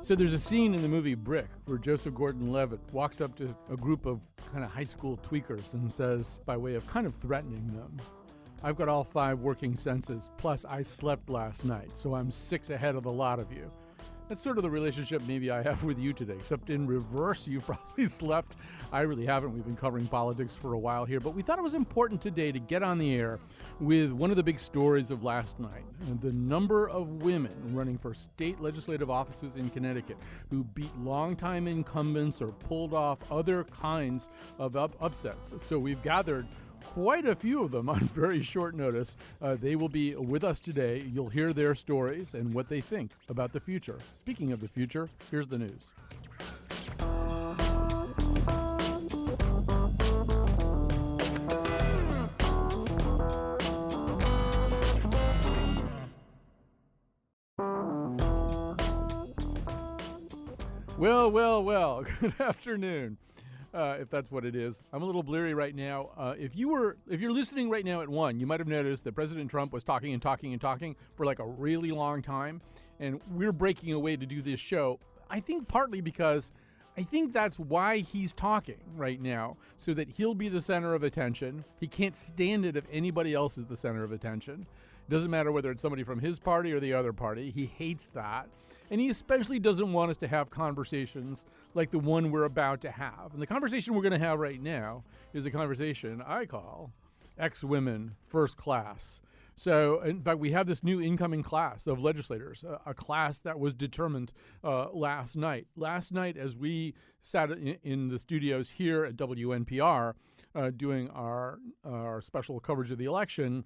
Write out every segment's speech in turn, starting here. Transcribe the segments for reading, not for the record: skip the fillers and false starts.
So there's a scene in the movie Brick where Joseph Gordon-Levitt walks up to a group of kind of high school tweakers and says, by way of kind of threatening them, "I've got all 5 working senses, plus I slept last night, so I'm 6 ahead of the lot of you." That's sort of the relationship maybe I have with you today, except in reverse. You've probably slept. I really haven't. We've been covering politics for a while here, but we thought it was important today to get on the air with one of the big stories of last night, the number of women running for state legislative offices in Connecticut who beat longtime incumbents or pulled off other kinds of upsets. So we've gathered quite a few of them on very short notice. They will be with us today. You'll hear their stories and what they think about the future. Speaking of the future, here's the news. Well, good afternoon. If that's what it is. I'm a little bleary right now. If you're listening right now at 1, you might have noticed that President Trump was talking for like a really long time, and we're breaking away to do this show. I think partly because I think that's why he's talking right now, so that he'll be the center of attention. He can't stand it if anybody else is the center of attention. Doesn't matter whether it's somebody from his party or the other party. He hates that. And he especially doesn't want us to have conversations like the one we're about to have. And the conversation we're going to have right now is a conversation I call Ex-Women First Class. So, in fact, we have this new incoming class of legislators, a class that was determined last night. Last night, as we sat in the studios here at WNPR doing our special coverage of the election,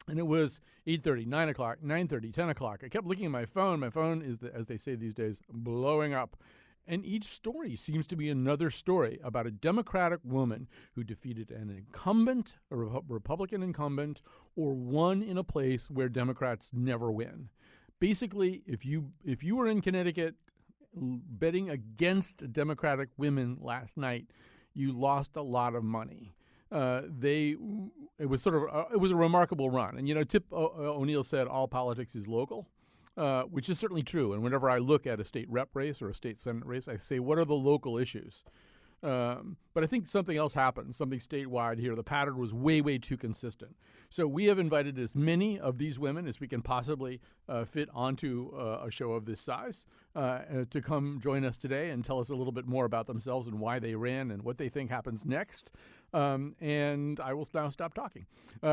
and it was 8:30, 9 o'clock, 9:30, 10 o'clock. I kept looking at my phone. My phone is, as they say these days, blowing up. And each story seems to be another story about a Democratic woman who defeated an incumbent, a Republican incumbent, or won in a place where Democrats never win. Basically, if you were in Connecticut betting against Democratic women last night, you lost a lot of money. It was a remarkable run. And, Tip O'Neill said all politics is local, which is certainly true. And whenever I look at a state rep race or a state senate race, I say, what are the local issues? But I think something else happened, something statewide here. The pattern was way, way too consistent. So we have invited as many of these women as we can possibly fit onto a show of this size to come join us today and tell us a little bit more about themselves and why they ran and what they think happens next. And I will now stop talking.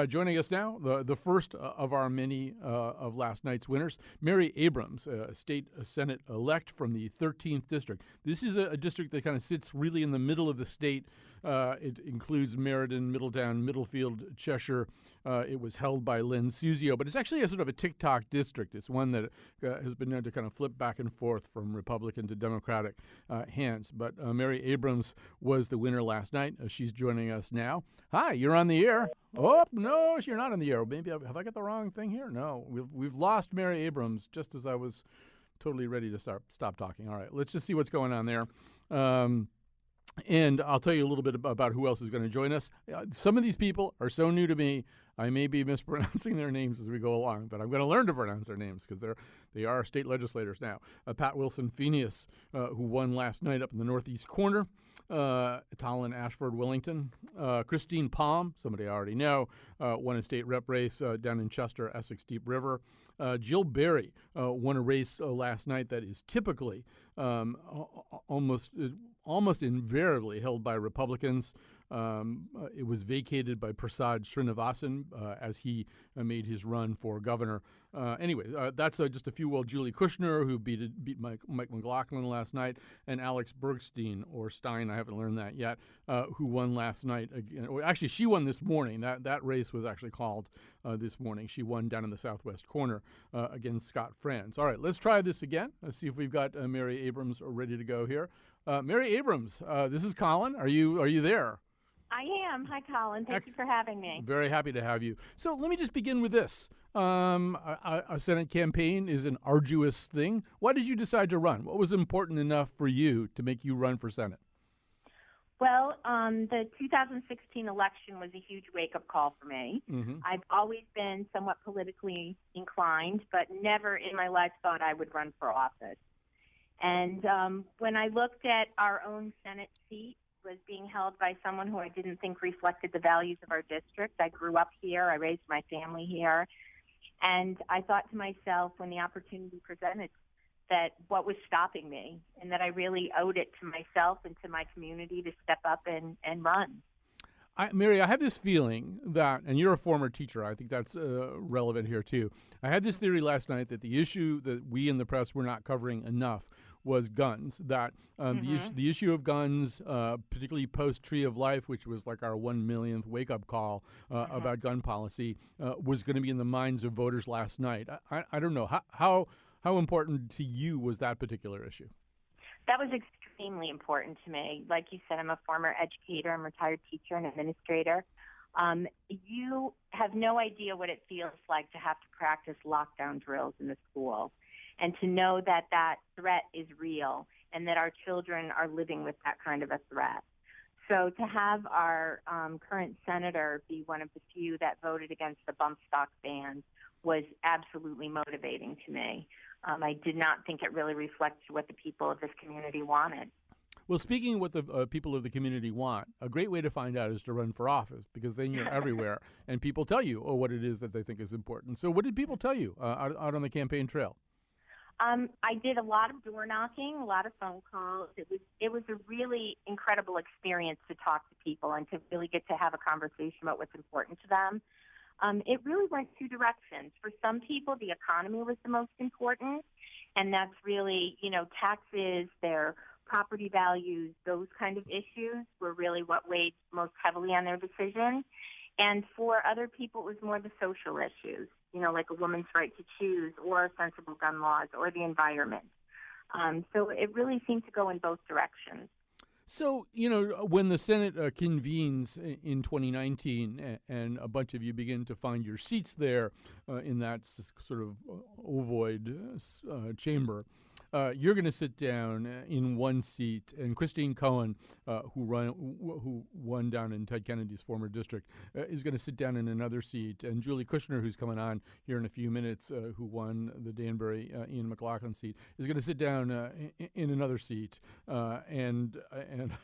Joining us now, the first of our many of last night's winners, Mary Abrams, state Senate elect from the 13th District. This is a district that kind of sits really in the middle of the state. It includes Meriden, Middletown, Middlefield, Cheshire. It was held by Lynn Suzio, but it's actually a sort of a TikTok district. It's one that has been known to kind of flip back and forth from Republican to Democratic hands. But Mary Abrams was the winner last night. She's joining us now. Hi, you're on the air. Oh, no, you're not on the air. Maybe have I got the wrong thing here? No, we've lost Mary Abrams just as I was totally ready to stop talking. All right, let's just see what's going on there. And I'll tell you a little bit about who else is going to join us. Some of these people are so new to me, I may be mispronouncing their names as we go along, but I'm going to learn to pronounce their names because they are state legislators now. Pat Wilson-Phineas, who won last night up in the northeast corner. Talon Ashford Wellington. Christine Palm, somebody I already know, won a state rep race down in Chester, Essex Deep River. Jill Berry won a race last night that is typically almost invariably held by Republicans. It was vacated by Prasad Srinivasan as he made his run for governor. Anyway, that's just a few. Well, Julie Kushner, who beat Mike McLaughlin last night, and Alex Bergstein, or Stein, I haven't learned that yet, who won last night. Again, or actually, she won this morning. That race was actually called this morning. She won down in the southwest corner against Scott Franz. All right, let's try this again. Let's see if we've got Mary Abrams ready to go here. Mary Abrams, this is Colin. Are you there? I am. Hi, Colin. Thank you for having me. Very happy to have you. So let me just begin with this. A Senate campaign is an arduous thing. Why did you decide to run? What was important enough for you to make you run for Senate? Well, the 2016 election was a huge wake-up call for me. Mm-hmm. I've always been somewhat politically inclined, but never in my life thought I would run for office. And when I looked at our own Senate seat was being held by someone who I didn't think reflected the values of our district. I grew up here. I raised my family here. And I thought to myself when the opportunity presented that what was stopping me, and that I really owed it to myself and to my community to step up and run. Mary, I have this feeling that, and you're a former teacher, I think that's relevant here too. I had this theory last night that the issue that we in the press were not covering enough was guns, that the issue of guns, particularly post-Tree of Life, which was like our 1 millionth wake-up call about gun policy, was going to be in the minds of voters last night. I don't know. How important to you was that particular issue? That was extremely important to me. Like you said, I'm a former educator, I'm a retired teacher and administrator. You have no idea what it feels like to have to practice lockdown drills in the school and to know that that threat is real and that our children are living with that kind of a threat. So to have our current senator be one of the few that voted against the bump stock ban was absolutely motivating to me. I did not think it really reflected what the people of this community wanted. Well, speaking of what the people of the community want, a great way to find out is to run for office, because then you're everywhere and people tell you what it is that they think is important. So what did people tell you out on the campaign trail? I did a lot of door knocking, a lot of phone calls. It was a really incredible experience to talk to people and to really get to have a conversation about what's important to them. It really went two directions. For some people, the economy was the most important, and that's really, taxes, their property values, those kind of issues were really what weighed most heavily on their decision. And for other people, it was more the social issues, like a woman's right to choose or sensible gun laws or the environment. So it really seemed to go in both directions. So, when the Senate convenes in 2019 and a bunch of you begin to find your seats there in that sort of ovoid chamber, you're going to sit down in one seat, and Christine Cohen, who won down in Ted Kennedy's former district, is going to sit down in another seat, and Julie Kushner, who's coming on here in a few minutes, who won the Danbury Ian McLaughlin seat, is going to sit down in another seat, and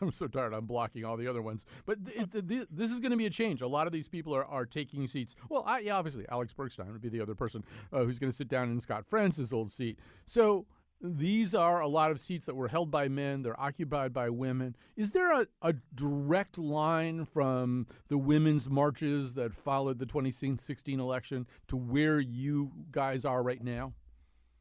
I'm so tired, I'm blocking all the other ones. But this is going to be a change. A lot of these people are taking seats. Well, obviously, Alex Bergstein would be the other person who's going to sit down in Scott Francis' old seat. So these are a lot of seats that were held by men. They're occupied by women. Is there a direct line from the women's marches that followed the 2016 election to where you guys are right now?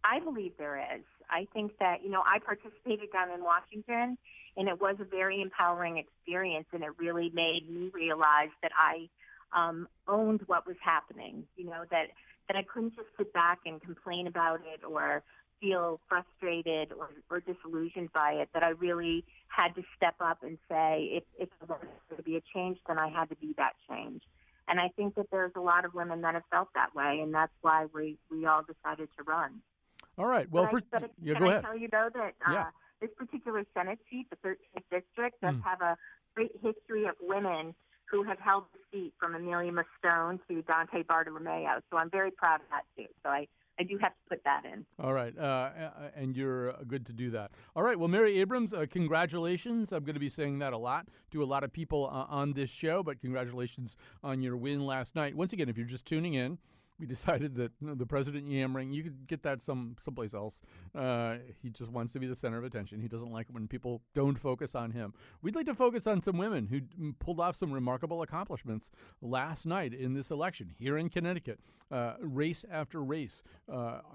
I believe there is. I think that, I participated down in Washington, and it was a very empowering experience, and it really made me realize that I owned what was happening, that I couldn't just sit back and complain about it or feel frustrated or disillusioned by it, that I really had to step up and say, if there was to be a change, then I had to be that change. And I think that there's a lot of women that have felt that way, and that's why we all decided to run. All right. Well, go ahead. I tell you, though, that this particular Senate seat, the 13th District, does have a great history of women who have held the seat, from Amelia Mastone to Dante Bartolomeo. So I'm very proud of that, too. So I do have to put that in. All right. And you're good to do that. All right. Well, Mary Abrams, congratulations. I'm going to be saying that a lot to a lot of people on this show, but congratulations on your win last night. Once again, if you're just tuning in, we decided that the president yammering, you could get that someplace else. He just wants to be the center of attention. He doesn't like it when people don't focus on him. We'd like to focus on some women who pulled off some remarkable accomplishments last night in this election here in Connecticut. Race after race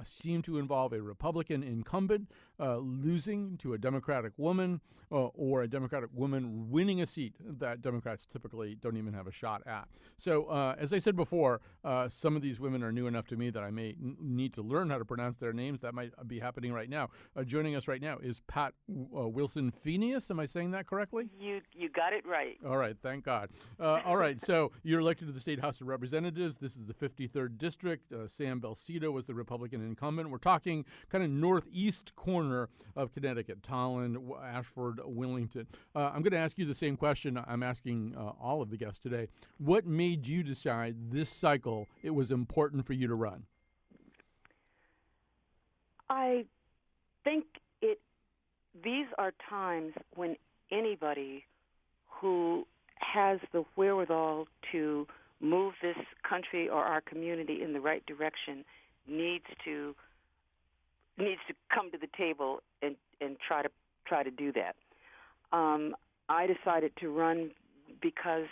seemed to involve a Republican incumbent losing to a Democratic woman, or a Democratic woman winning a seat that Democrats typically don't even have a shot at. So, as I said before, some of these women are new enough to me that I may need to learn how to pronounce their names. That might be happening right now. Joining us right now is Pat Wilson-Phineas. Am I saying that correctly? You got it right. All right, thank God. All right, so you're elected to the State House of Representatives. This is the 53rd District. Sam Belcito was the Republican incumbent. We're talking kind of northeast corner of Connecticut, Tolland, Ashford, Willington. I'm going to ask you the same question I'm asking all of the guests today. What made you decide this cycle it was important for you to run? I think it these are times when anybody who has the wherewithal to move this country or our community in the right direction needs to come to the table and try to do that. I decided to run because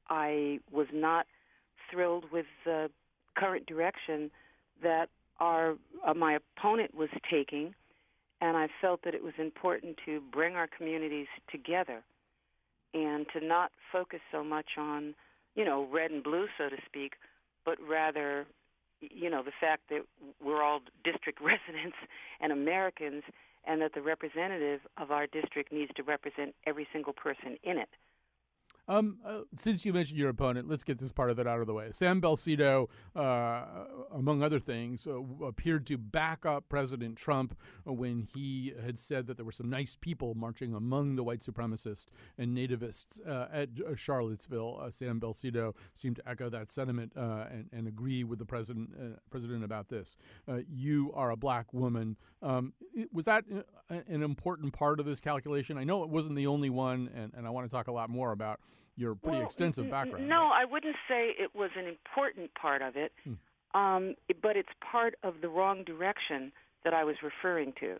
I was not thrilled with the current direction that my opponent was taking, and I felt that it was important to bring our communities together and to not focus so much on, red and blue, so to speak, but rather, the fact that we're all district residents and Americans, and that the representative of our district needs to represent every single person in it. Since you mentioned your opponent, let's get this part of it out of the way. Sam Belcito, among other things, appeared to back up President Trump when he had said that there were some nice people marching among the white supremacists and nativists at Charlottesville. Sam Belcito seemed to echo that sentiment and agree with the president about this. You are a black woman. Was that an important part of this calculation? I know it wasn't the only one, and I want to talk a lot more about your pretty extensive background. No, I wouldn't say it was an important part of it, but it's part of the wrong direction that I was referring to.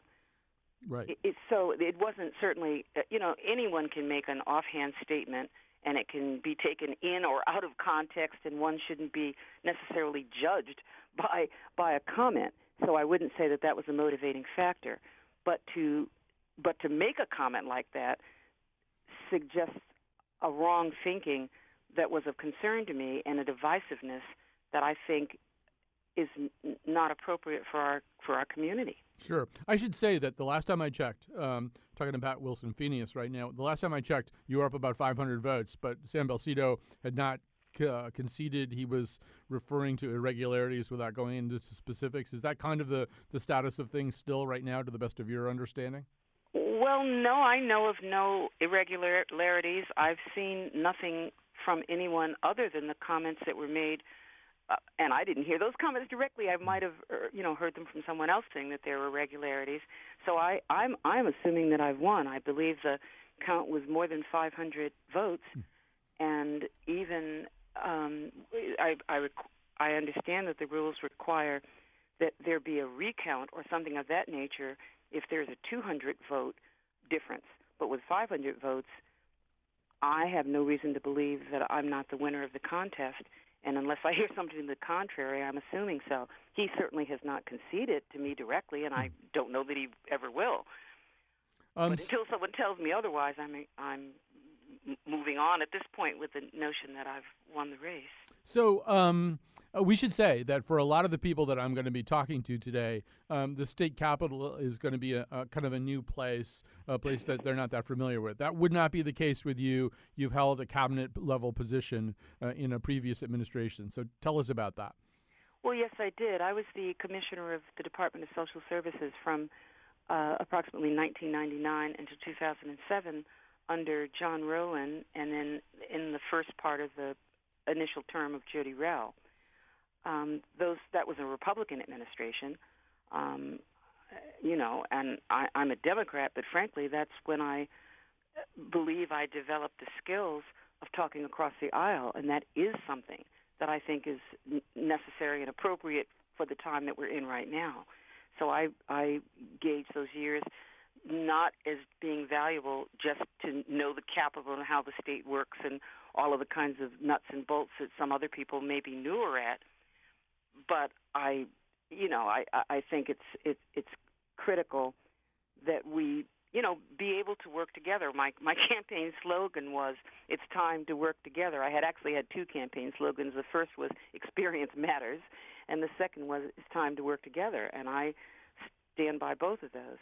Right. So it wasn't certainly, anyone can make an offhand statement, and it can be taken in or out of context, and one shouldn't be necessarily judged by a comment. So I wouldn't say that was a motivating factor. But to make a comment like that suggests a wrong thinking that was of concern to me, and a divisiveness that I think is not appropriate for our community. Sure. I should say that the last time I checked, talking about Wilson Phineas right now, the last time I checked, you were up about 500 votes, but Sam Belcito had not conceded. He was referring to irregularities without going into specifics. Is that kind of the status of things still right now, to the best of your understanding? Well, no, I know of no irregularities. I've seen nothing from anyone other than the comments that were made, and I didn't hear those comments directly. I might have, heard them from someone else saying that there were irregularities. So I'm assuming that I've won. I believe the count was more than 500 votes, and even I understand that the rules require that there be a recount or something of that nature if there's a 200 vote difference. But with 500 votes, I have no reason to believe that I'm not the winner of the contest. And unless I hear something to the contrary, I'm assuming so. He certainly has not conceded to me directly, and I don't know that he ever will. But until someone tells me otherwise, I'm moving on at this point with the notion that I've won the race. So we should say that for a lot of the people that I'm going to be talking to today, the state capitol is going to be a kind of a new place, a place that they're not that familiar with. That would not be the case with you. You've held a cabinet-level position in a previous administration. So tell us about that. Well, yes, I did. I was the commissioner of the Department of Social Services from approximately 1999 into 2007 under John Rowland, and then in the first part of the initial term of Jody Rell. That was a Republican administration, and I'm a Democrat, but frankly, that's when I believe I developed the skills of talking across the aisle, and that is something that I think is necessary and appropriate for the time that we're in right now. So I gauge those years not as being valuable just to know the Capitol and how the state works and all of the kinds of nuts and bolts that some other people may be newer at, but I think it's critical that we be able to work together. My campaign slogan was, "It's time to work together." I had two campaign slogans. The first was "Experience Matters," and the second was "It's time to work together," and I stand by both of those.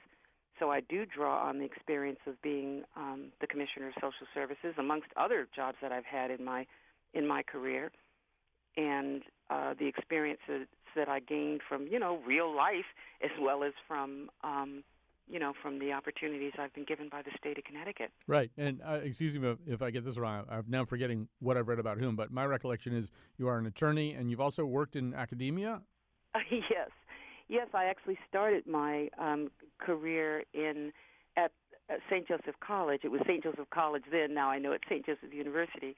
So I do draw on the experience of being the Commissioner of Social Services, amongst other jobs that I've had in my career, and the experiences that I gained from real life, as well as from from the opportunities I've been given by the state of Connecticut. Right, and excuse me if I get this wrong. I'm now forgetting what I've read about whom, but my recollection is you are an attorney, and you've also worked in academia. Yes, I actually started my career in at St. Joseph College. It was St. Joseph College then. Now I know it's St. Joseph University.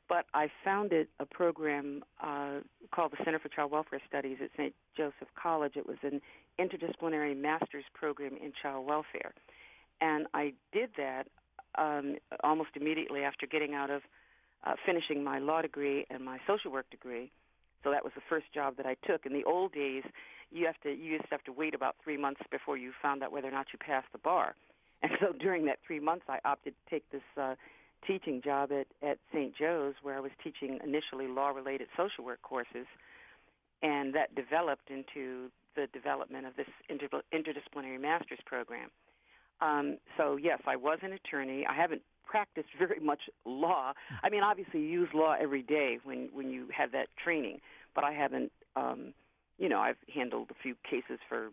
But I founded a program called the Center for Child Welfare Studies at St. Joseph College. It was an interdisciplinary master's program in child welfare. And I did that almost immediately after getting out of finishing my law degree and my social work degree. So that was the first job that I took. In the old days, you used to have to wait about 3 months before you found out whether or not you passed the bar. And so during that 3 months, I opted to take this teaching job at St. Joe's, where I was teaching initially law-related social work courses, and that developed into the development of this interdisciplinary master's program. So, yes, I was an attorney. I haven't practiced very much law. I mean, obviously, you use law every day when you have that training, but I haven't, I've handled a few cases for,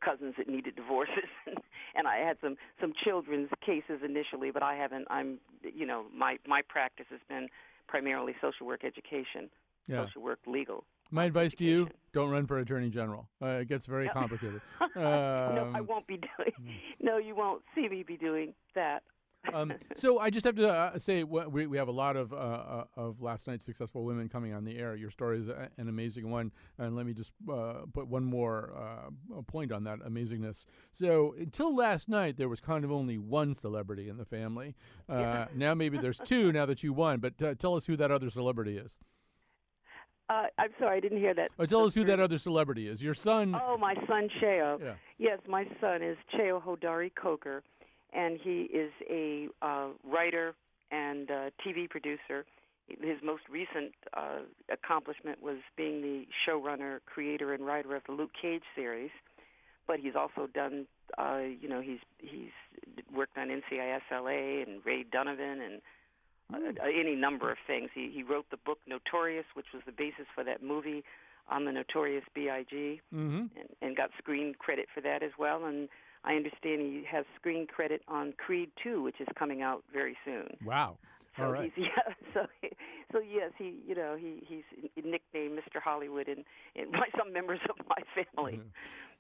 cousins that needed divorces, and I had some children's cases initially, but I haven't, my practice has been primarily social work education, social work legal. My advice to you, don't run for Attorney General. It gets very complicated. No, I won't be doing. No, you won't see me be doing that. So I just have to say we have a lot of last night's successful women coming on the air. Your story is an amazing one, and let me just put one more point on that amazingness. So until last night, there was kind of only one celebrity in the family. Now maybe there's two. Now that you won, but tell us who that other celebrity is. I'm sorry, I didn't hear that. Tell us who that other celebrity is. Your son. Oh, my son Cheo. Yeah. Yes, my son is Cheo Hodari Coker. And he is a writer and TV producer. His most recent accomplishment was being the showrunner, creator, and writer of the Luke Cage series. But he's also done, he's worked on NCIS/LA and Ray Donovan and any number of things. He wrote the book Notorious, which was the basis for that movie on the Notorious B.I.G. And got screen credit for that as well. And I understand he has screen credit on Creed 2, which is coming out very soon. Wow. So all right. So yes, he's nicknamed Mr. Hollywood by some members of my family.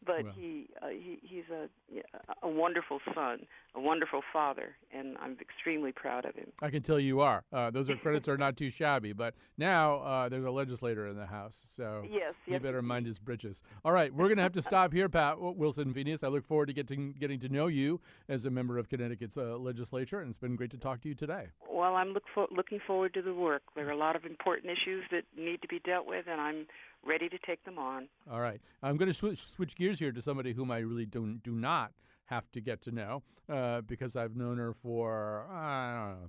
But well. He's a wonderful son, a wonderful father, and I'm extremely proud of him. I can tell you are. Those credits are not too shabby, but now there's a legislator in the House, so you better mind his britches. All right, we're going to have to stop here, Pat Wilson-Phoenix. I look forward to getting to know you as a member of Connecticut's legislature, and it's been great to talk to you today. Well, I'm looking forward to the work. There are a lot of important issues that need to be dealt with, and I'm ready to take them on. All right. I'm going to switch gears here to somebody whom I really do not have to get to know because I've known her for,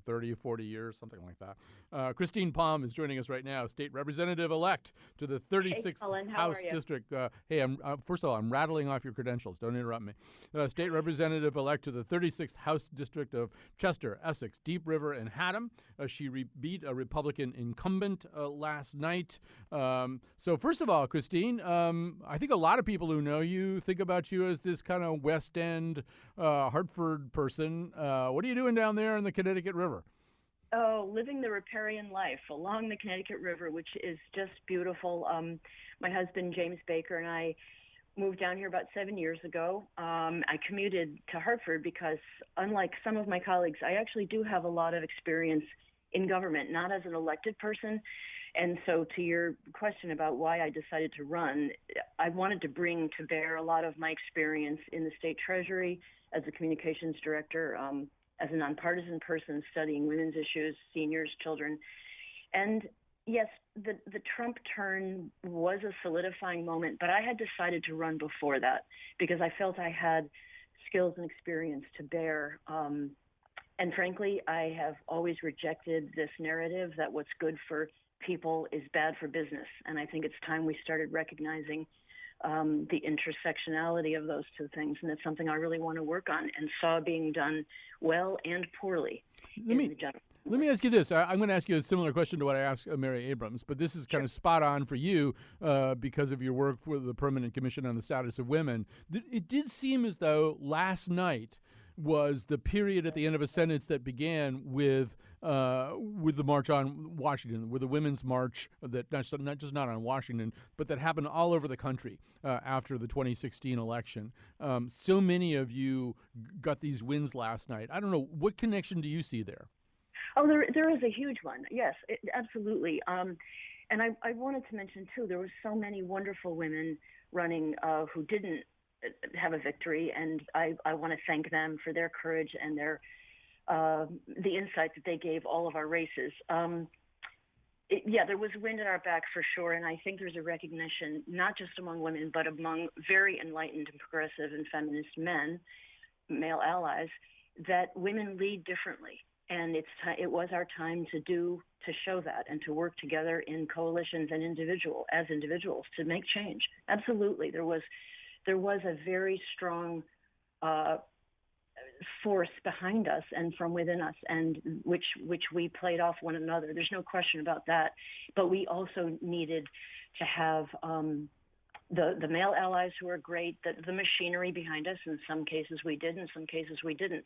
30 or 40 years, something like that. Christine Palm is joining us right now, State Representative-elect to the 36th House District. First of all, I'm rattling off your credentials. Don't interrupt me. State Representative-elect to the 36th House District of Chester, Essex, Deep River, and Haddam. She beat a Republican incumbent last night. So first of all, Christine, I think a lot of people who know you think about you as this kind of West End, Hartford person. What are you doing down there in the Connecticut River? Oh, living the riparian life along the Connecticut River, which is just beautiful. My husband, James Baker, and I moved down here about 7 years ago. I commuted to Hartford because, unlike some of my colleagues, I actually do have a lot of experience in government, not as an elected person. And so to your question about why I decided to run, I wanted to bring to bear a lot of my experience in the state treasury as a communications director, as a nonpartisan person studying women's issues, seniors, children. And yes, the Trump turn was a solidifying moment, but I had decided to run before that because I felt I had skills and experience to bear. And frankly, I have always rejected this narrative that what's good for people is bad for business. And I think it's time we started recognizing the intersectionality of those two things. And it's something I really want to work on and saw being done well and poorly in the general. Let me ask you this. I'm going to ask you a similar question to what I asked Mary Abrams, but this is kind of spot on for you because of your work with the Permanent Commission on the Status of Women. It did seem as though last night was the period at the end of a sentence that began with with the March on Washington, with the Women's March that not on Washington, but that happened all over the country after the 2016 election. So many of you got these wins last night. I don't know, what connection do you see there? Oh, there is a huge one. Yes, absolutely. And I wanted to mention, too, there were so many wonderful women running who didn't have a victory, and I want to thank them for their courage and their the insight that they gave all of our races. There was wind at our back for sure, and I think there's a recognition, not just among women, but among very enlightened and progressive and feminist men, male allies, that women lead differently. And it was our time to show that and to work together in coalitions and as individuals to make change. Absolutely, there was a very strong force behind us and from within us, and which we played off one another. There's no question about that. But we also needed to have the male allies who are great, the machinery behind us. In some cases we did, in some cases we didn't.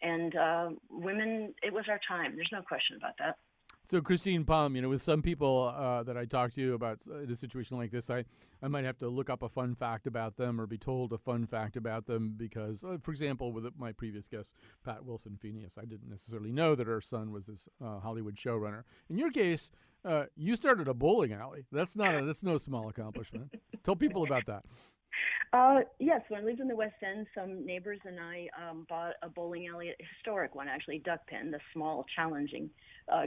And women, it was our time. There's no question about that. So, Christine Palm, with some people that I talk to about a situation like this, I might have to look up a fun fact about them or be told a fun fact about them because, for example, with my previous guest, Pat Wilson-Phineas, I didn't necessarily know that her son was this Hollywood showrunner. In your case, you started a bowling alley. That's no small accomplishment. Tell people about that. Yes, when I lived in the West End, some neighbors and I bought a bowling alley, a historic one actually, duck pin, the small, challenging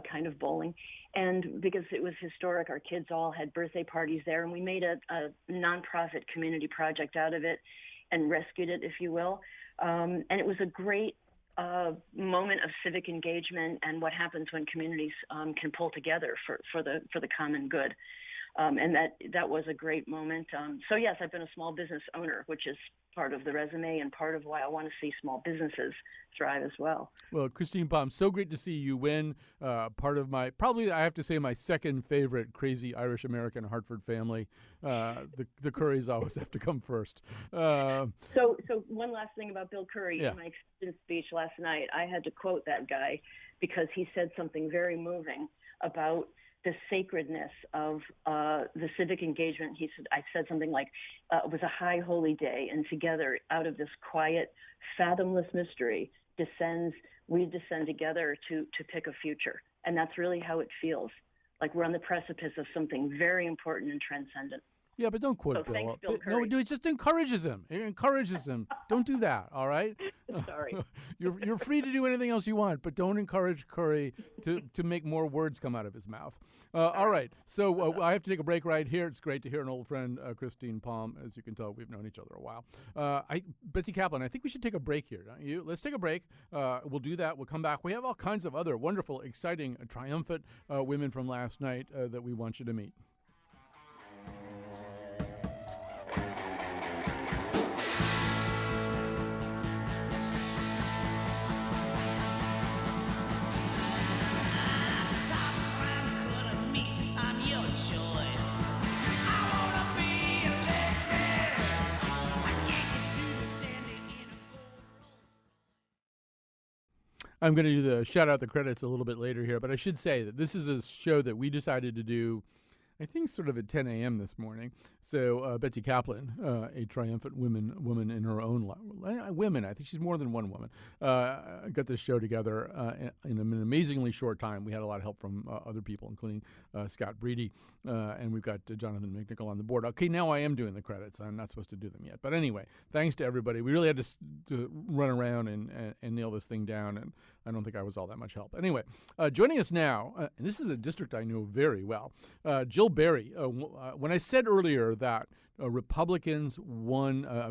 kind of bowling. And because it was historic, our kids all had birthday parties there, and we made a nonprofit community project out of it and rescued it, if you will. And it was a great moment of civic engagement and what happens when communities can pull together for the common good. And that was a great moment. So yes, I've been a small business owner, which is part of the resume and part of why I want to see small businesses thrive as well. Well, Christine Palm, so great to see you win. Part of my, probably I have to say, my second favorite crazy Irish-American Hartford family. The Currys always have to come first. So one last thing about Bill Curry. Yeah. In my acceptance speech last night, I had to quote that guy because he said something very moving about the sacredness of the civic engagement. I said something like, it was a high holy day, and together, out of this quiet, fathomless mystery, we descend together to pick a future. And that's really how it feels. Like we're on the precipice of something very important and transcendent. Yeah, but don't quote Bill. Thanks, Bill Curry. No, dude, it just encourages him. It encourages him. Don't do that, all right? Sorry. You're free to do anything else you want, but don't encourage Curry to make more words come out of his mouth. All right, so I have to take a break right here. It's great to hear an old friend, Christine Palm. As you can tell, we've known each other a while. Betsy Kaplan, I think we should take a break here, don't you? Let's take a break. We'll do that. We'll come back. We have all kinds of other wonderful, exciting, triumphant women from last night that we want you to meet. I'm going to shout out the credits a little bit later here, but I should say that this is a show that we decided to do, I think, sort of at 10 a.m. this morning. So Betsy Kaplan, a triumphant woman in her own women, I think she's more than one woman, got this show together in an amazingly short time. We had a lot of help from other people, including Scott Breedy, and we've got Jonathan McNichol on the board. Okay, now I am doing the credits. I'm not supposed to do them yet. But anyway, thanks to everybody. We really had to run around and nail this thing down, and I don't think I was all that much help. Anyway, joining us now, and this is a district I know very well, Jill Berry. When I said earlier that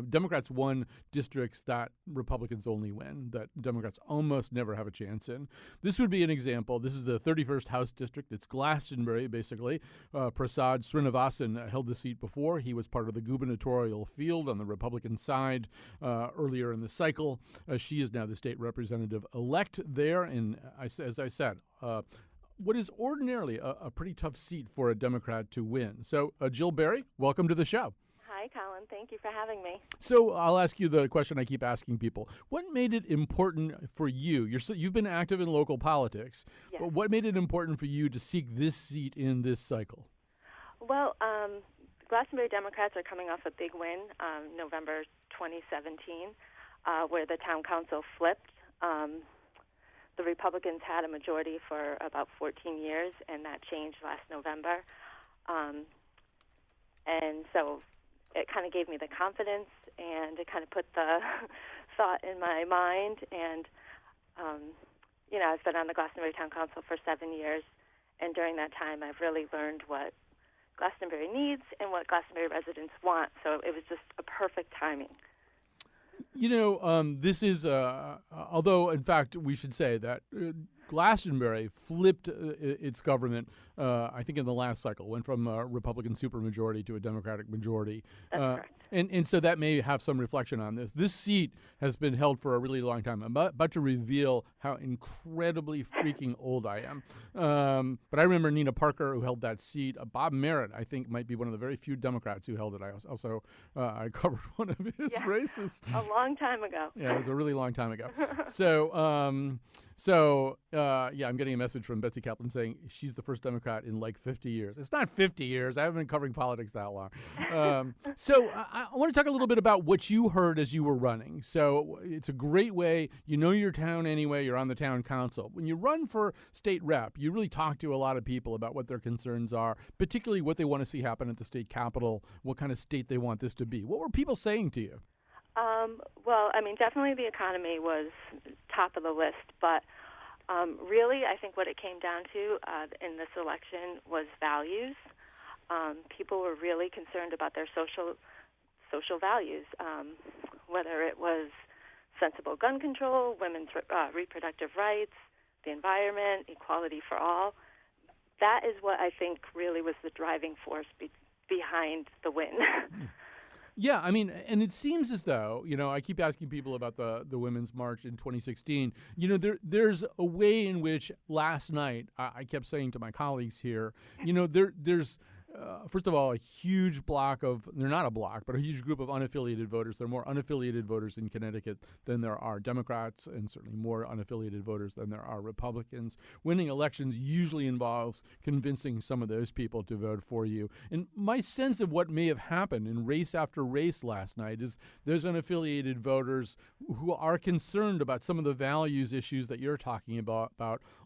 Democrats won districts that Republicans only win, that Democrats almost never have a chance in. This would be an example. This is the 31st House District. It's Glastonbury, basically. Prasad Srinivasan held the seat before. He was part of the gubernatorial field on the Republican side earlier in the cycle. She is now the state representative-elect there. And as I said, what is ordinarily a pretty tough seat for a Democrat to win. So, Jill Berry, welcome to the show. Hi, Hi, Colin. Thank you for having me. So I'll ask you the question I keep asking people. What made it important for you? You've been active in local politics, Yes. but what made it important for you to seek this seat in this cycle? Well, Glastonbury Democrats are coming off a big win, November 2017, where the town council flipped. The Republicans had a majority for about 14 years, and that changed last November. And so it kind of gave me the confidence, and it kind of put the thought in my mind. And, I've been on the Glastonbury Town Council for 7 years, and during that time I've really learned what Glastonbury needs and what Glastonbury residents want. So it was just a perfect timing. This is, although, in fact, we should say that Glastonbury flipped its government, I think, in the last cycle, went from a Republican supermajority to a Democratic majority. That's correct. And so that may have some reflection on this. This seat has been held for a really long time. I'm about to reveal how incredibly freaking old I am. But I remember Nina Parker, who held that seat. Bob Merritt, I think, might be one of the very few Democrats who held it. I also I covered one of his races. A long time ago. Yeah, it was a really long time ago. I'm getting a message from Betsy Kaplan saying she's the first Democrat in like 50 years. It's not 50 years. I haven't been covering politics that long. I want to talk a little bit about what you heard as you were running. So it's a great way. You know your town anyway. You're on the town council. When you run for state rep, you really talk to a lot of people about what their concerns are, particularly what they want to see happen at the state capitol, what kind of state they want this to be. What were people saying to you? Definitely the economy was top of the list, but really I think what it came down to in this election was values. People were really concerned about their social values, whether it was sensible gun control, women's reproductive rights, the environment, equality for all. That is what I think really was the driving force behind the win. Yeah, and it seems as though, I keep asking people about the Women's March in 2016. There's a way in which last night, I kept saying to my colleagues here, there's first of all, a huge block of, they're not a block, but a huge group of unaffiliated voters. There are more unaffiliated voters in Connecticut than there are Democrats, and certainly more unaffiliated voters than there are Republicans. Winning elections usually involves convincing some of those people to vote for you. And my sense of what may have happened in race after race last night is there's unaffiliated voters who are concerned about some of the values issues that you're talking about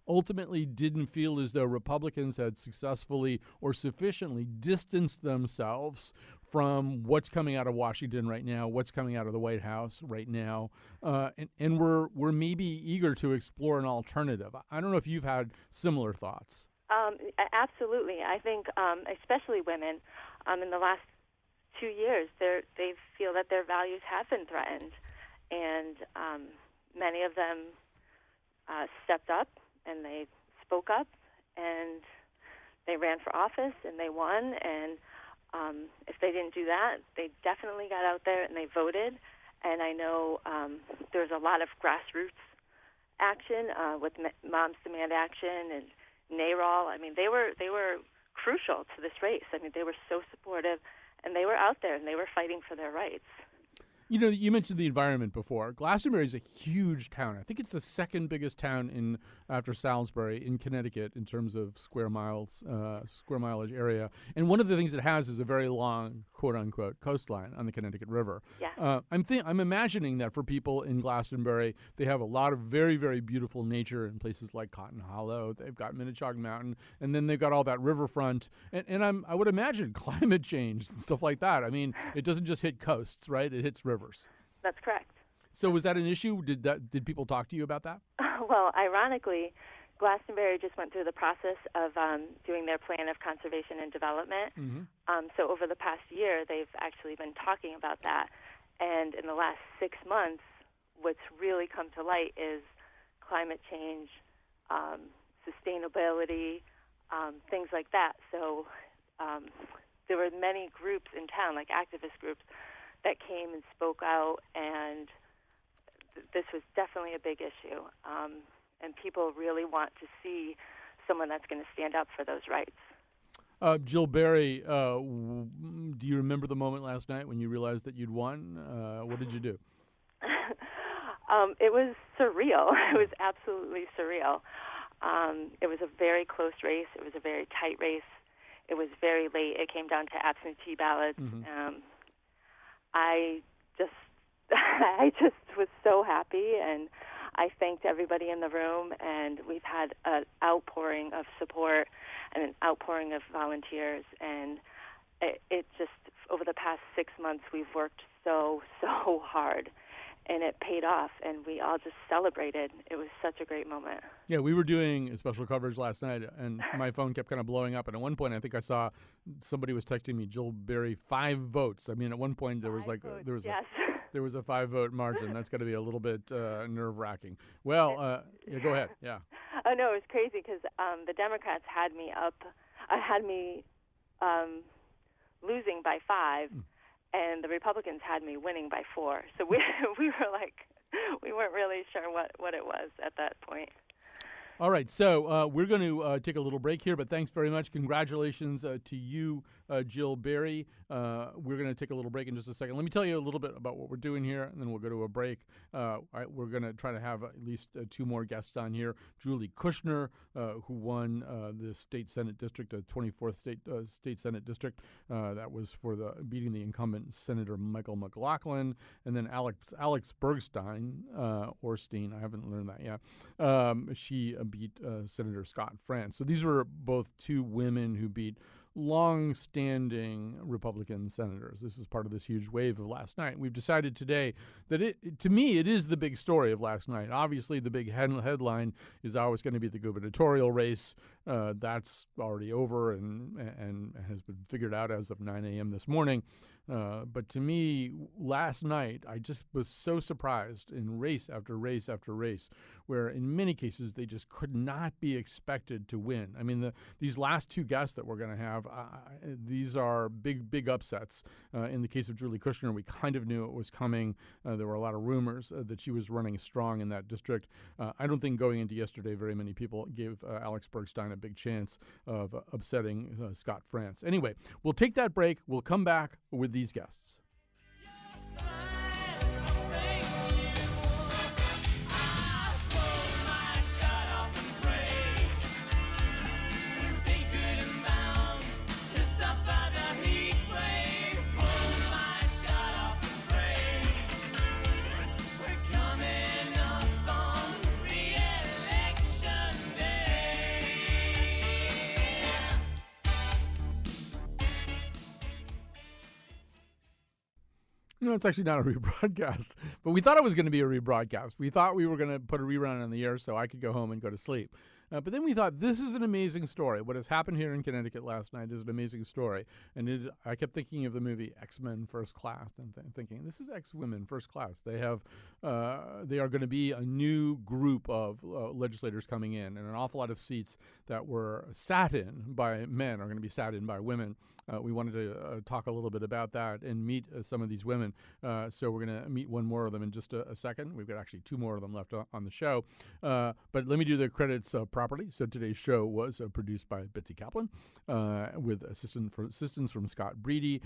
ultimately didn't feel as though Republicans had successfully or sufficiently distanced themselves from what's coming out of Washington right now, what's coming out of the White House right now, and we're maybe eager to explore an alternative. I don't know if you've had similar thoughts. Absolutely. I think especially women in the last 2 years, they feel that their values have been threatened, and many of them stepped up and they spoke up and they ran for office and they won. And if they didn't do that, they definitely got out there and they voted. And I know there's a lot of grassroots action with Moms Demand Action and NARAL. They were crucial to this race. They were so supportive, and they were out there and they were fighting for their rights. You mentioned the environment before. Glastonbury is a huge town. I think it's the second biggest town after Salisbury in Connecticut in terms of square mileage area. And one of the things it has is a very long, quote unquote, coastline on the Connecticut River. Yeah. I'm imagining that for people in Glastonbury, they have a lot of very, very beautiful nature in places like Cotton Hollow. They've got Minnetonka Mountain, and then they've got all that riverfront. And I would imagine climate change and stuff like that. It doesn't just hit coasts, right? It hits rivers. That's correct. So was that an issue? Did people talk to you about that? Well, ironically, Glastonbury just went through the process of doing their plan of conservation and development. Mm-hmm. So over the past year, they've actually been talking about that. And in the last 6 months, what's really come to light is climate change, sustainability, things like that. So there were many groups in town, like activist groups, that came and spoke out, and this was definitely a big issue. And people really want to see someone that's going to stand up for those rights. Jill Berry, do you remember the moment last night when you realized that you'd won? What did you do? It was surreal. It was absolutely surreal. It was a very close race. It was a very tight race. It was very late. It came down to absentee ballots. Mm-hmm. I just was so happy, and I thanked everybody in the room, and we've had an outpouring of support and an outpouring of volunteers, and it just, over the past 6 months, we've worked so hard, and it paid off, and we all just celebrated. It was such a great moment. Yeah, we were doing special coverage last night, and my phone kept kind of blowing up. And at one point, I think I saw somebody was texting me, Jill Berry, 5 votes. I mean, at one point there was there was a 5-vote margin. That's got to be a little bit nerve-wracking. Well, yeah, go ahead. Yeah. Oh no, it was crazy because the Democrats had me losing by 5. And the Republicans had me winning by 4. So we were like, we weren't really sure what it was at that point. All right, so we're going to take a little break here, but thanks very much. Congratulations to you, Jill Berry. We're going to take a little break in just a second. Let me tell you a little bit about what we're doing here, and then we'll go to a break. We're going to try to have at least 2 more guests on here. Julie Kushner, who won the state Senate district, 24th state Senate district. That was for beating the incumbent Senator Michael McLaughlin. And then Alex Bergstein, or Steen, I haven't learned that yet. She beat Senator Scott France. So these were both 2 women who beat long-standing Republican senators. This is part of this huge wave of last night. We've decided today that to me, it is the big story of last night. Obviously, the big headline is always going to be the gubernatorial race. That's already over and has been figured out as of 9 a.m. this morning. But to me, last night, I just was so surprised in race after race after race, where in many cases they just could not be expected to win. I mean, these last 2 guests that we're going to have, these are big upsets. In the case of Julie Kushner, we kind of knew it was coming. There were a lot of rumors that she was running strong in that district. I don't think going into yesterday very many people gave Alex Bergstein a big chance of upsetting Scott France. Anyway, we'll take that break. We'll come back with these guests. No, it's actually not a rebroadcast, but we thought it was going to be a rebroadcast. We thought we were going to put a rerun on the air so I could go home and go to sleep. But then we thought, this is an amazing story. What has happened here in Connecticut last night is an amazing story. And I kept thinking of the movie X-Men First Class and thinking, this is X-Women First Class. They are going to be a new group of legislators coming in, and an awful lot of seats that were sat in by men are going to be sat in by women. We wanted to talk a little bit about that and meet some of these women. So we're going to meet one more of them in just a second. We've got actually 2 more of them left on the show. But let me do the credits properly. So today's show was produced by Betsy Kaplan with assistance from Scott Breedy.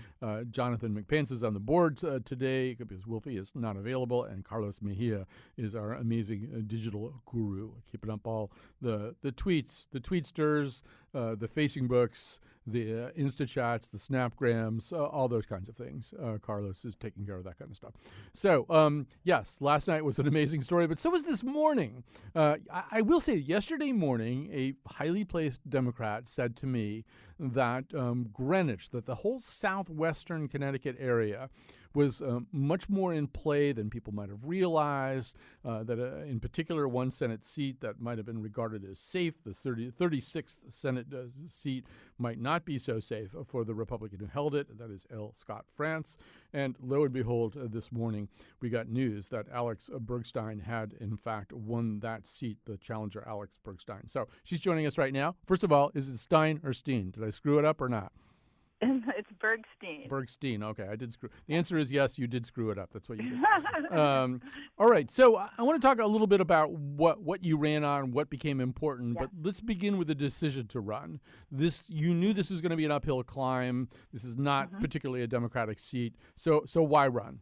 Jonathan McPants is on the board today because Wolfie is not available, and Carlos Mejia is our amazing digital guru, keeping up all the tweets, the tweetsters, the Facebooks, the Instachats, the Snapgrams, all those kinds of things. Carlos is taking care of that kind of stuff. So, yes, last night was an amazing story, but so was this morning. I will say, yesterday morning, a highly placed Democrat said to me that Greenwich, that the whole southwestern Connecticut area was much more in play than people might have realized, that in particular one Senate seat that might have been regarded as safe, the 36th Senate seat, might not be so safe for the Republican who held it, that is L. Scott France. And lo and behold, this morning we got news that Alex Bergstein had in fact won that seat, the challenger Alex Bergstein. So she's joining us right now. First of all, is it Stein or Steen? Did I screw it up or not? It's Bergstein. Bergstein. Okay, I did screw. The answer is yes. You did screw it up. That's what you did. All right. So I want to talk a little bit about what you ran on, what became important. Yeah. But let's begin with the decision to run. You knew this was going to be an uphill climb. This is not particularly a Democratic seat. So why run?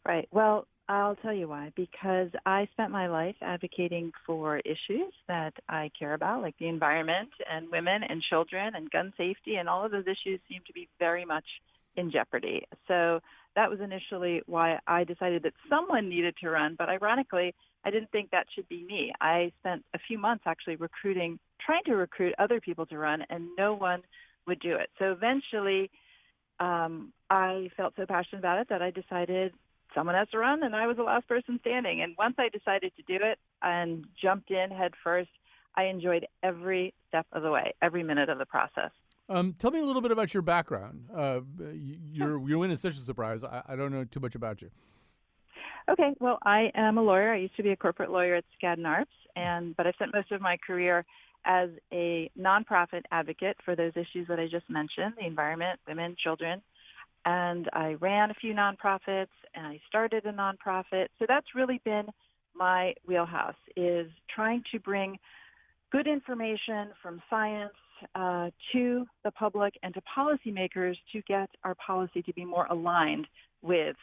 Right. Well, I'll tell you why. Because I spent my life advocating for issues that I care about, like the environment and women and children and gun safety, and all of those issues seem to be very much in jeopardy. So that was initially why I decided that someone needed to run. But ironically, I didn't think that should be me. I spent a few months actually trying to recruit other people to run, and no one would do it. So eventually, I felt so passionate about it that I decided someone has to run, and I was the last person standing. And once I decided to do it and jumped in head first, I enjoyed every step of the way, every minute of the process. Tell me a little bit about your background. Your win is such a surprise. I don't know too much about you. Okay, well, I am a lawyer. I used to be a corporate lawyer at Skadden Arps, but I spent most of my career as a nonprofit advocate for those issues that I just mentioned, the environment, women, children. And I ran a few nonprofits, and I started a nonprofit. So that's really been my wheelhouse, is trying to bring good information from science to the public and to policymakers to get our policy to be more aligned with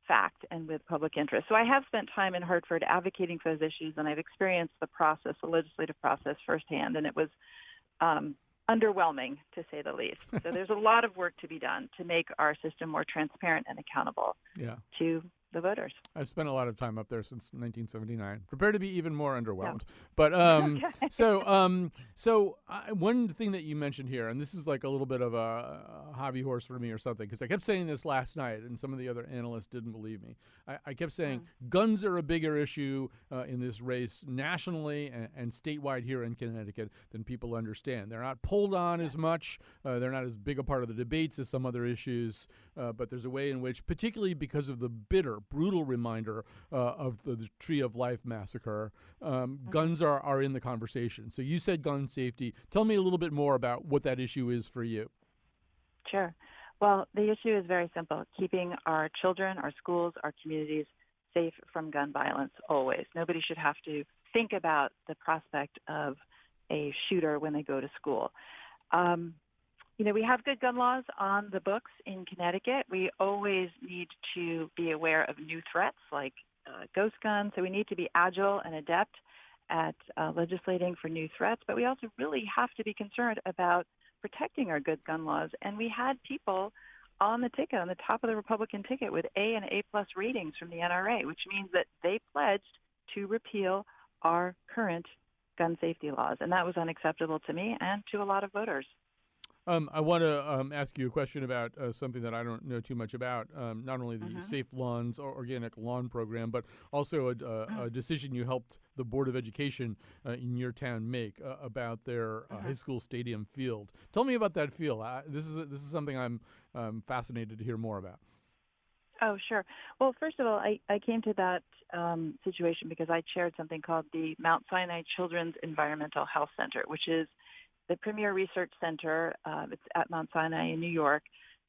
fact and with public interest. So I have spent time in Hartford advocating for those issues, and I've experienced the legislative process firsthand, and it was underwhelming, to say the least. So there's a lot of work to be done to make our system more transparent and accountable to the voters. I've spent a lot of time up there since 1979. Prepare to be even more underwhelmed. Yeah. But Okay. so one thing that you mentioned here, and this is like a little bit of a hobby horse for me or something, because I kept saying this last night, and some of the other analysts didn't believe me. I kept saying guns are a bigger issue in this race nationally and statewide here in Connecticut than people understand. They're not pulled on as much. They're not as big a part of the debates as some other issues. But there's a way in which, particularly because of the brutal reminder of the Tree of Life massacre, guns are in the conversation. So you said gun safety. Tell me a little bit more about what that issue is for you. Sure. Well, the issue is very simple: keeping our children, our schools, our communities safe from gun violence always. Nobody should have to think about the prospect of a shooter when they go to school. We have good gun laws on the books in Connecticut. We always need to be aware of new threats like ghost guns. So we need to be agile and adept at legislating for new threats. But we also really have to be concerned about protecting our good gun laws. And we had people on the ticket, on the top of the Republican ticket, with A and A+ ratings from the NRA, which means that they pledged to repeal our current gun safety laws. And that was unacceptable to me and to a lot of voters. I want to ask you a question about something that I don't know too much about, not only the Safe Lawns or Organic Lawn Program, but also a decision you helped the Board of Education in your town make about their high school stadium field. Tell me about that field. This is something I'm fascinated to hear more about. Oh, sure. Well, first of all, I came to that situation because I chaired something called the Mount Sinai Children's Environmental Health Center, which is the premier research center. It's at Mount Sinai in New York,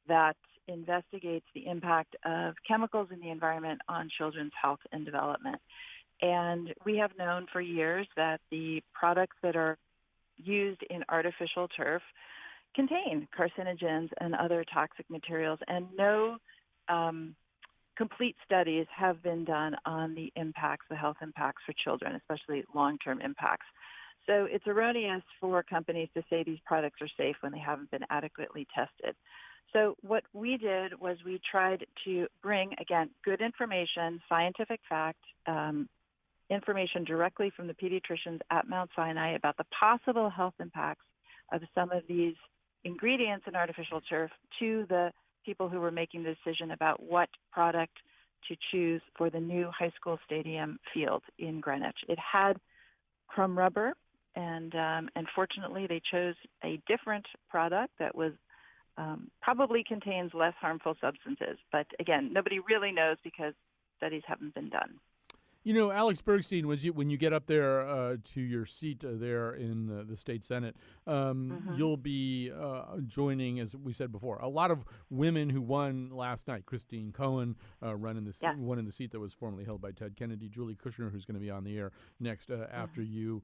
that investigates the impact of chemicals in the environment on children's health and development. And we have known for years that the products that are used in artificial turf contain carcinogens and other toxic materials, and no complete studies have been done on the impacts, the health impacts for children, especially long-term impacts. So it's erroneous for companies to say these products are safe when they haven't been adequately tested. So what we did was we tried to bring, again, good information, scientific fact, information directly from the pediatricians at Mount Sinai about the possible health impacts of some of these ingredients in artificial turf to the people who were making the decision about what product to choose for the new high school stadium field in Greenwich. It had crumb rubber, and fortunately they chose a different product that was probably contains less harmful substances. But again, nobody really knows because studies haven't been done. Alex Bergstein, when you get up there to your seat there in the state Senate, you'll be joining, as we said before, a lot of women who won last night. Christine Cohen won in the seat that was formerly held by Ted Kennedy. Julie Kushner, who's going to be on the air next after you.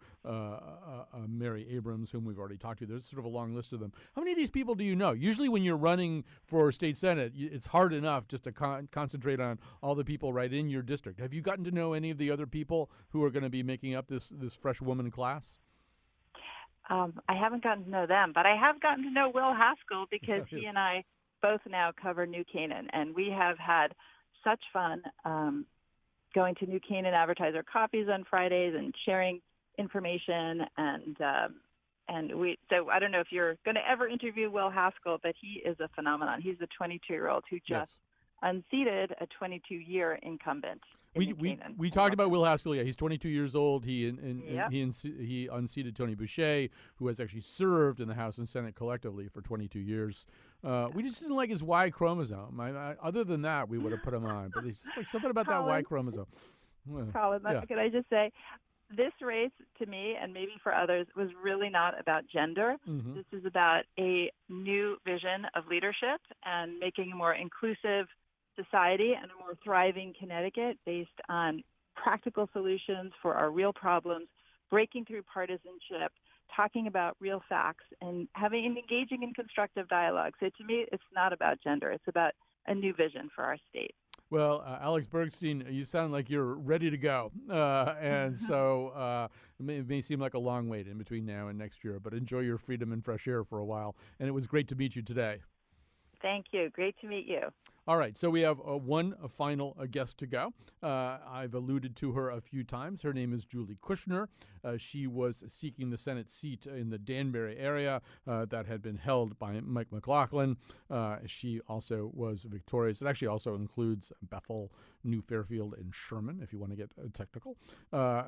Mary Abrams, whom we've already talked to. There's sort of a long list of them. How many of these people do you know? Usually when you're running for state Senate, it's hard enough just to concentrate on all the people right in your district. Have you gotten to know any of the other people who are going to be making up this fresh woman class? I haven't gotten to know them, but I have gotten to know Will Haskell because he and I both now cover New Canaan, and we have had such fun going to New Canaan Advertiser copies on Fridays and sharing information so I don't know if you're going to ever interview Will Haskell, but he is a phenomenon. He's a 22-year-old who just unseated a 22-year incumbent. We talked about Will Haskell. Yeah, he's 22 years old. He unseated Tony Boucher, who has actually served in the House and Senate collectively for 22 years. We just didn't like his Y chromosome. Other than that, we would have put him on. But it's just like something about that Y chromosome. Colin, could I just say, this race, to me, and maybe for others, was really not about gender. Mm-hmm. This is about a new vision of leadership and making a more inclusive society and a more thriving Connecticut based on practical solutions for our real problems, breaking through partisanship, talking about real facts, and engaging in constructive dialogue. So to me, it's not about gender. It's about a new vision for our state. Well, Alex Bergstein, you sound like you're ready to go. And so it may seem like a long wait in between now and next year, but enjoy your freedom and fresh air for a while. And it was great to meet you today. Thank you. Great to meet you. All right, so we have one final guest to go. I've alluded to her a few times. Her name is Julie Kushner. She was seeking the Senate seat in the Danbury area that had been held by Mike McLaughlin. She also was victorious. It actually also includes Bethel, New Fairfield, and Sherman, if you want to get technical.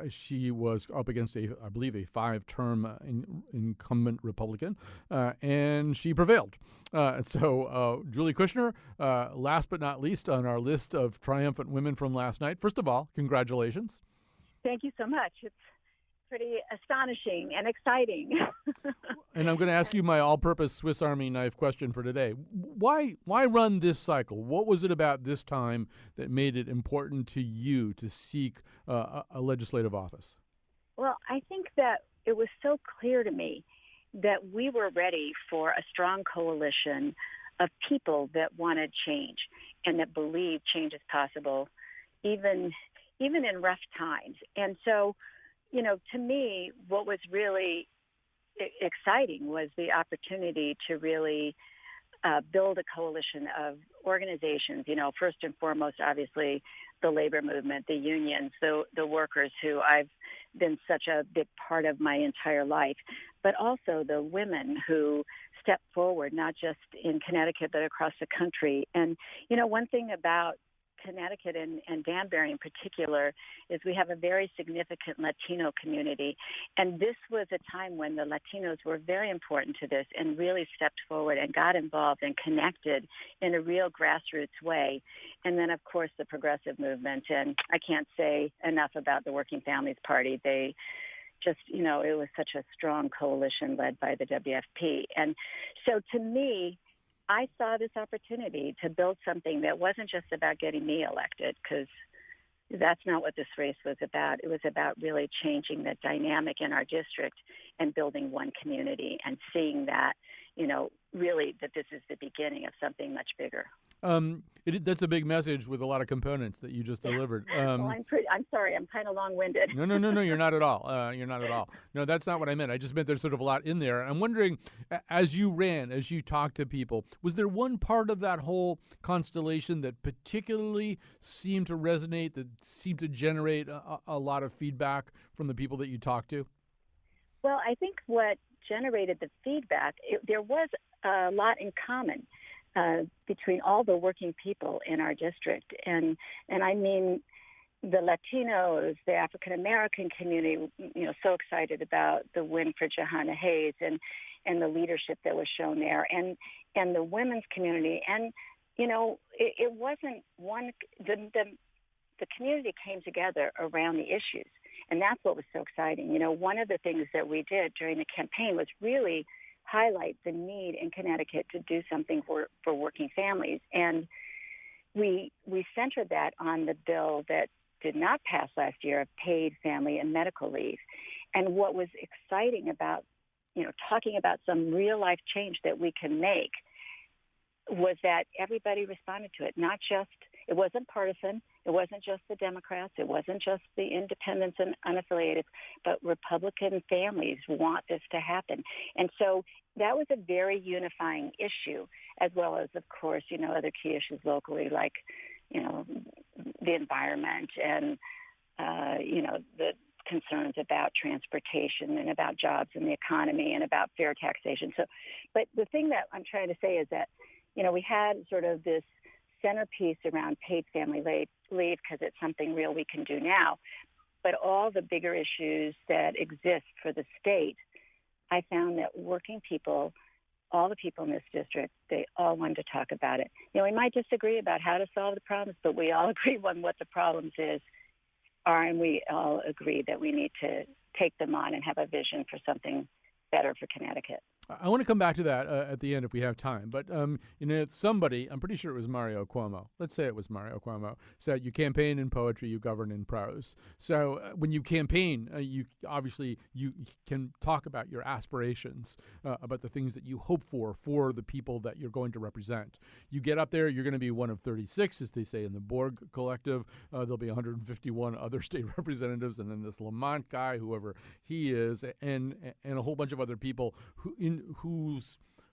She was up against, I believe, a 5-term incumbent Republican, and she prevailed. So Julie Kushner, last but not least on our list of triumphant women from last night. First of all, congratulations. Thank you so much. It's pretty astonishing and exciting. And I'm going to ask you my all-purpose Swiss Army knife question for today. Why run this cycle? What was it about this time that made it important to you to seek a legislative office? Well, I think that it was so clear to me that we were ready for a strong coalition of people that wanted change and that believed change is possible, even in rough times. And so, to me, what was really exciting was the opportunity to really build a coalition of organizations, first and foremost, obviously, the labor movement, the unions, the workers who I've been such a big part of my entire life, but also the women who stepped forward, not just in Connecticut, but across the country. And, one thing about Connecticut and Danbury in particular is we have a very significant Latino community. And this was a time when the Latinos were very important to this and really stepped forward and got involved and connected in a real grassroots way. And then, of course, the progressive movement. And I can't say enough about the Working Families Party. They just, it was such a strong coalition led by the WFP. And so to me, I saw this opportunity to build something that wasn't just about getting me elected, because that's not what this race was about. It was about really changing the dynamic in our district and building one community and seeing that, really that this is the beginning of something much bigger. That's a big message with a lot of components that you just delivered. Well, I'm sorry, I'm kind of long-winded. No, you're not at all. You're not at all. No, that's not what I meant. I just meant there's sort of a lot in there. I'm wondering, as you talked to people, was there one part of that whole constellation that particularly seemed to resonate, that seemed to generate a lot of feedback from the people that you talked to? Well, I think what generated the feedback, there was a lot in common between all the working people in our district. And I mean the Latinos, the African American community, so excited about the win for Johanna Hayes and the leadership that was shown there, and the women's community. And, it wasn't one, the the community came together around the issues. And that's what was so exciting. You know, one of the things that we did during the campaign was really highlight the need in Connecticut to do something for working families. And we centered that on the bill that did not pass last year of paid family and medical leave. And what was exciting about, you know, talking about some real life change that we can make was that everybody responded to it. Not just, it wasn't partisan, it wasn't just the Democrats, it wasn't just the independents and unaffiliated, but Republican families want this to happen. And so that was a very unifying issue, as well as, of course, you know, other key issues locally like, you know, the environment and, you know, the concerns about transportation and about jobs and the economy and about fair taxation. So, but the thing that I'm trying to say is that, you know, we had sort of this centerpiece around paid family leave because it's something real we can do now. But all the bigger issues that exist for the state, I found that working people, all the people in this district, they all wanted to talk about it. You know, we might disagree about how to solve the problems, but we all agree on what the problems are, and we all agree that we need to take them on and have a vision for something better for Connecticut. I want to come back to that at the end if we have time. But, you know, somebody, I'm pretty sure it was Mario Cuomo. Let's say it was Mario Cuomo. Said you campaign in poetry, you govern in prose. So when you campaign, you can talk about your aspirations, about the things that you hope for the people that you're going to represent. You get up there, you're going to be one of 36, as they say in the Borg Collective. There'll be 151 other state representatives, and then this Lamont guy, whoever he is, and a whole bunch of other people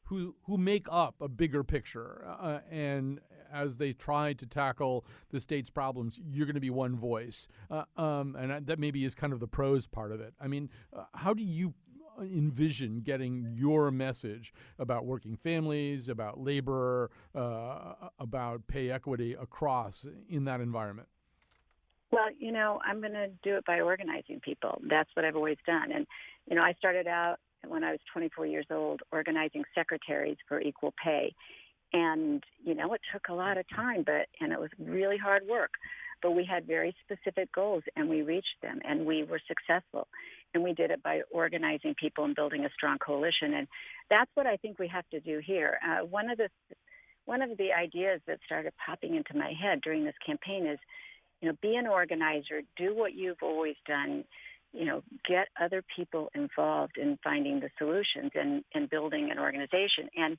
who make up a bigger picture, and as they try to tackle the state's problems, you're going to be one voice, and that maybe is kind of the prose part of it. I mean, how do you envision getting your message about working families, about labor, about pay equity across in that environment? Well, you know, I'm going to do it by organizing people. That's what I've always done. And, you know, I started out when I was 24 years old, organizing secretaries for equal pay. And, you know, it took a lot of time, and it was really hard work. But we had very specific goals, and we reached them, and we were successful. And we did it by organizing people and building a strong coalition. And that's what I think we have to do here. One of the ideas that started popping into my head during this campaign is, you know, be an organizer, do what you've always done, you know, get other people involved in finding the solutions and building an organization. And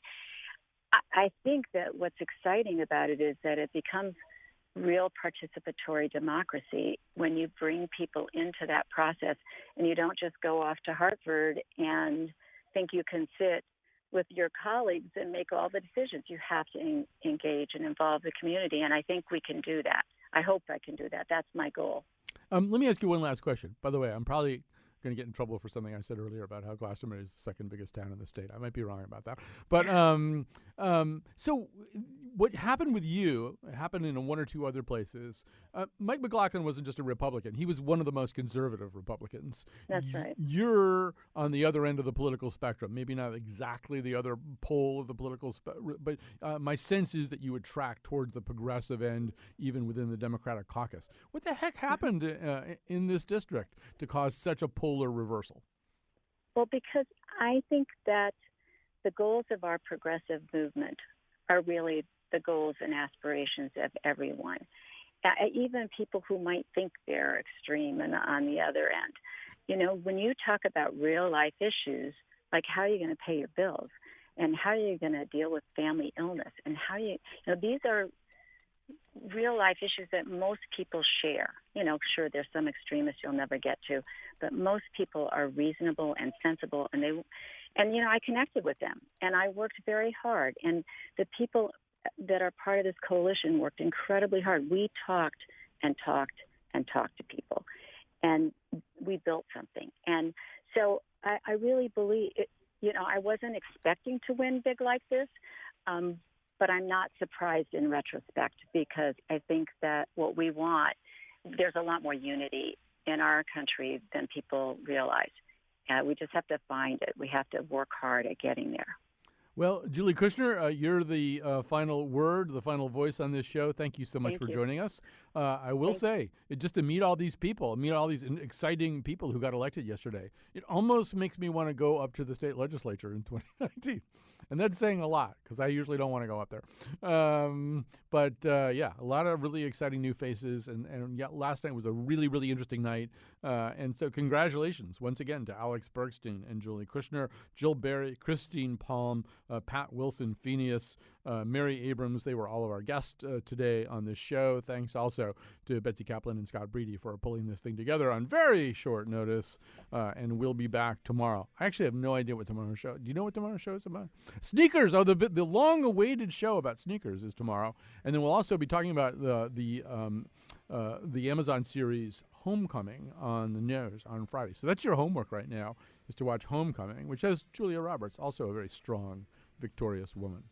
I think that what's exciting about it is that it becomes real participatory democracy when you bring people into that process and you don't just go off to Hartford and think you can sit with your colleagues and make all the decisions. You have to engage and involve the community, and I think we can do that. I hope I can do that. That's my goal. Let me ask you one last question. By the way, I'm probably going to get in trouble for something I said earlier about how Glastonbury is the second biggest town in the state. I might be wrong about that. But so what happened with you happened in one or two other places. Mike McLaughlin wasn't just a Republican. He was one of the most conservative Republicans. That's right. You're on the other end of the political spectrum, maybe not exactly the other pole of the political spectrum, but my sense is that you would track towards the progressive end, even within the Democratic caucus. What the heck happened in this district to cause such a polar reversal? Well, because I think that the goals of our progressive movement are really the goals and aspirations of everyone, even people who might think they're extreme and on the other end. You know, when you talk about real life issues, like how are you going to pay your bills and how are you going to deal with family illness and how you know, these are real life issues that most people share. You know, sure, there's some extremists you'll never get to, but most people are reasonable and sensible, and you know, I connected with them, and I worked very hard, and the people that are part of this coalition worked incredibly hard. We talked and talked and talked to people, and we built something. And so I really believe it. You know, I wasn't expecting to win big like this, but I'm not surprised in retrospect, because I think that what we want, there's a lot more unity in our country than people realize. We just have to find it. We have to work hard at getting there. Well, Julie Kushner, you're the final word, the final voice on this show. Thank you so much Thank for you. joining us. I will say, just to meet all these people, meet all these exciting people who got elected yesterday, it almost makes me want to go up to the state legislature in 2019. And that's saying a lot because I usually don't want to go up there. Yeah, a lot of really exciting new faces. And yeah, last night was a really, really interesting night. And so congratulations once again to Alex Bergstein and Julie Kushner, Jill Berry, Christine Palm, Pat Wilson, Phineas, Mary Abrams. They were all of our guests today on this show. Thanks also to Betsy Kaplan and Scott Breedy for pulling this thing together on very short notice. And we'll be back tomorrow. I actually have no idea what tomorrow's show. Do you know what tomorrow's show is about? Sneakers. Oh, the long-awaited show about sneakers is tomorrow. And then we'll also be talking about the Amazon series Homecoming on the news on Friday. So that's your homework right now, is to watch Homecoming, which has Julia Roberts, also a very strong, victorious woman.